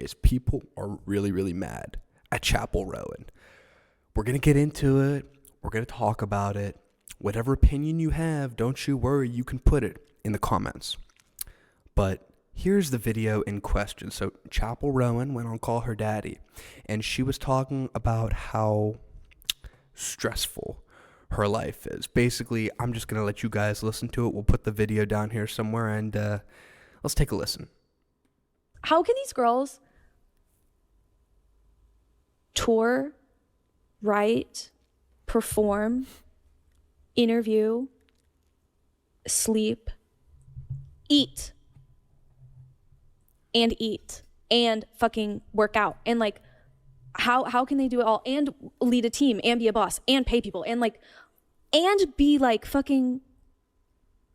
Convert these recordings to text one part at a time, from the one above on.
is people are really, really mad at Chappell Roan. We're going to get into it. We're going to talk about it. Whatever opinion you have, don't you worry, you can put it in the comments. But here's the video in question. So Chappell Roan went on Call Her Daddy, and she was talking about how stressful her life is. Basically, I'm just going to let you guys listen to it. We'll put the video down here somewhere, and let's take a listen. How can these girls tour, write, perform, interview, sleep, eat, and fucking work out? And like, how can they do it all and lead a team and be a boss and pay people and like, and be like fucking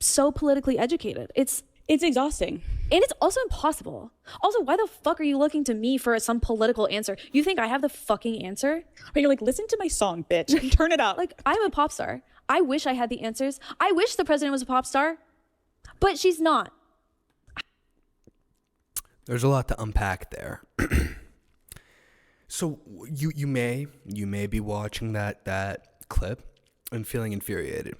so politically educated? It's exhausting. And it's also impossible. Also, why the fuck are you looking to me for some political answer? You think I have the fucking answer? But you're like, listen to my song, bitch. Turn it up. Like, I'm a pop star. I wish I had the answers. I wish the president was a pop star, but she's not. There's a lot to unpack there. So you may be watching that clip and feeling infuriated.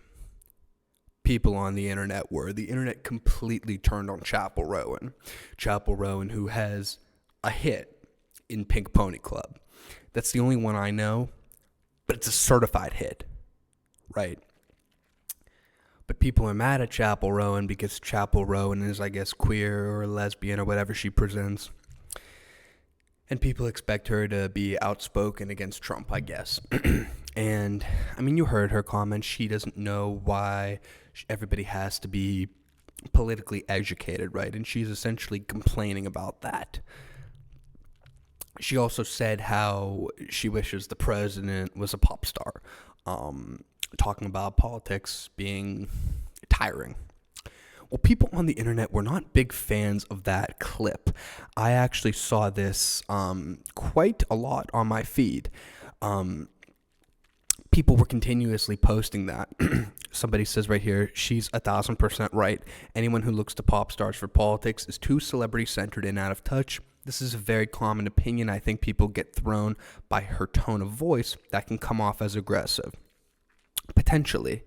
People on the internet completely turned on Chappell Roan. Chappell Roan, who has a hit in Pink Pony Club. That's the only one I know, but it's a certified hit, right? But people are mad at Chappell Roan because Chappell Roan is, I guess, queer or lesbian or whatever she presents. And people expect her to be outspoken against Trump, I guess. And, I mean, you heard her comment. She doesn't know why everybody has to be politically educated, right? And she's essentially complaining about that. She also said how she wishes the president was a pop star, talking about politics being tiring. Well, people on the internet were not big fans of that clip. I actually saw this quite a lot on my feed. People were continuously posting that. Somebody says right here, she's 1,000% right. Anyone who looks to pop stars for politics is too celebrity-centered and out of touch. This is a very common opinion. I think people get thrown by her tone of voice that can come off as aggressive. Potentially.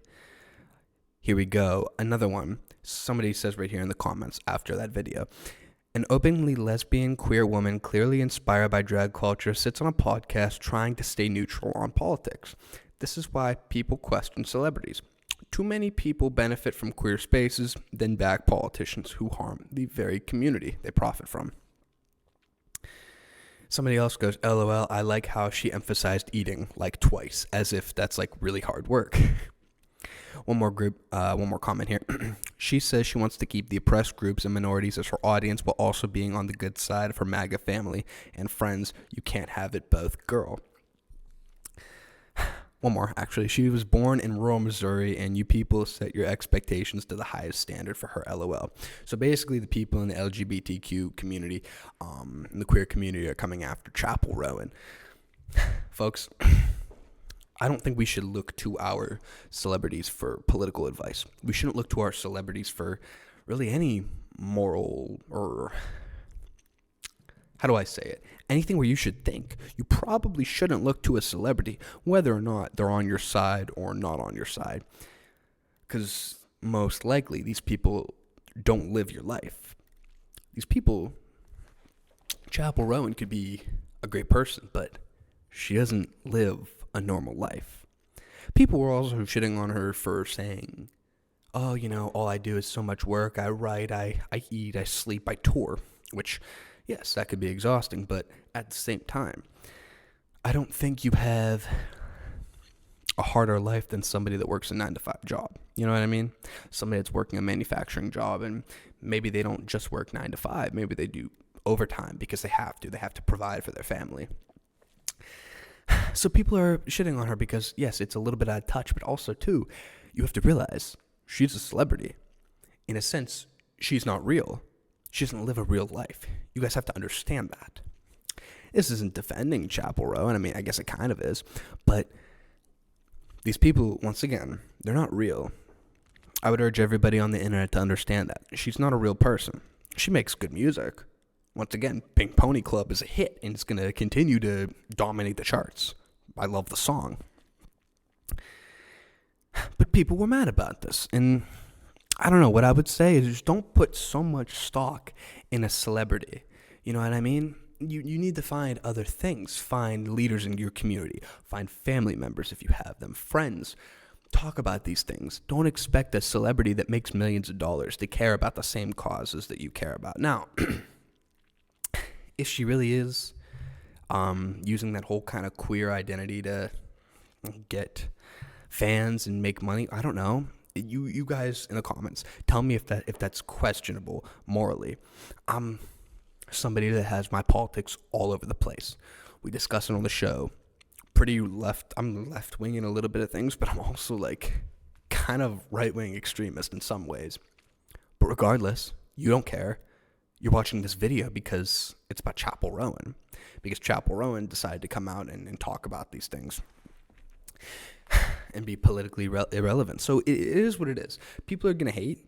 Here we go. Another one. Somebody says right here in the comments after that video. An openly lesbian queer woman clearly inspired by drag culture sits on a podcast trying to stay neutral on politics. This is why people question celebrities. Too many people benefit from queer spaces, then back politicians who harm the very community they profit from. Somebody else goes, LOL, I like how she emphasized eating like twice, as if that's like really hard work. One more comment here. She says she wants to keep the oppressed groups and minorities as her audience while also being on the good side of her MAGA family and friends. You can't have it both, girl. One more, actually. She was born in rural Missouri, and you people set your expectations to the highest standard for her, LOL. So basically, the people in the LGBTQ community, and the queer community are coming after Chappell Roan. Folks, I don't think we should look to our celebrities for political advice. We shouldn't look to our celebrities for really any moral or, how do I say it? Anything where you should think. You probably shouldn't look to a celebrity, whether or not they're on your side or not on your side. Because most likely, these people don't live your life. These people, Chappell Roan could be a great person, but she doesn't live a normal life. People were also shitting on her for saying, oh, you know, all I do is so much work. I write, I eat, I sleep, I tour. Which, yes, that could be exhausting, but at the same time, I don't think you have a harder life than somebody that works a 9-to-5 job. You know what I mean? Somebody that's working a manufacturing job, and maybe they don't just work 9 to 5. Maybe they do overtime because they have to. They have to provide for their family. So people are shitting on her because, yes, it's a little bit out of touch, but also, too, you have to realize she's a celebrity. In a sense, she's not real. She doesn't live a real life. You guys have to understand that. This isn't defending Chappell Roan. I mean, I guess it kind of is. But these people, once again, they're not real. I would urge everybody on the internet to understand that. She's not a real person. She makes good music. Once again, Pink Pony Club is a hit, and it's going to continue to dominate the charts. I love the song. But people were mad about this, and I don't know, what I would say is just don't put so much stock in a celebrity. You know what I mean? You need to find other things. Find leaders in your community. Find family members if you have them. Friends. Talk about these things. Don't expect a celebrity that makes millions of dollars to care about the same causes that you care about. Now, if she really is using that whole kind of queer identity to get fans and make money, I don't know. You guys in the comments, tell me if that's questionable morally. I'm somebody that has my politics all over the place. We discuss it on the show. Pretty left. I'm left wing in a little bit of things, but I'm also like kind of right wing extremist in some ways. But regardless, you don't care. You're watching this video because it's about Chappell Roan. Because Chappell Roan decided to come out and talk about these things and be politically irrelevant. So it is what it is. People are going to hate.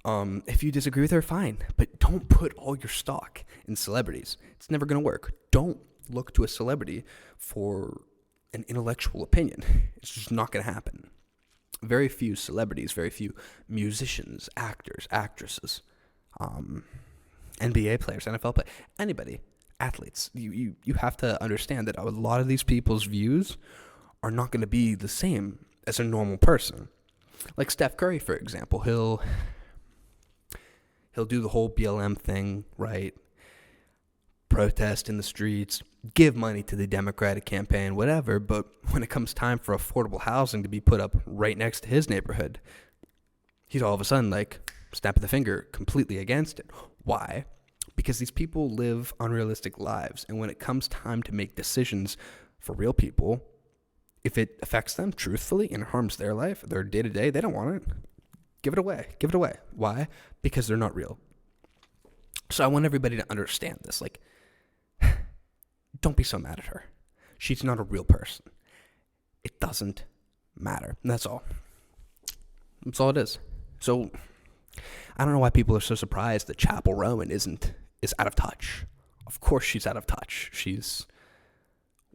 If you disagree with her, fine. But don't put all your stock in celebrities. It's never going to work. Don't look to a celebrity for an intellectual opinion. It's just not going to happen. Very few celebrities, very few musicians, actors, actresses, NBA players, NFL players, anybody, athletes. You have to understand that a lot of these people's views are not going to be the same as a normal person. Like Steph Curry, for example, he'll do the whole BLM thing, right? Protest in the streets, give money to the Democratic campaign, whatever, but when it comes time for affordable housing to be put up right next to his neighborhood, he's all of a sudden like, snap of the finger, completely against it. Why? Because these people live unrealistic lives, and when it comes time to make decisions for real people, if it affects them truthfully and harms their life, their day-to-day, they don't want it. Give it away. Give it away. Why? Because they're not real. So I want everybody to understand this. Like, don't be so mad at her. She's not a real person. It doesn't matter. And that's all. That's all it is. So I don't know why people are so surprised that Chappell Roan is out of touch. Of course she's out of touch. She's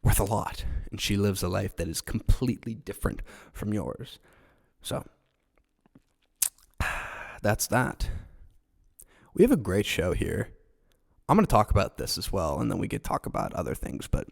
worth a lot, and she lives a life that is completely different from yours. So that's that. We have a great show here. I'm going to talk about this as well, and then we could talk about other things, but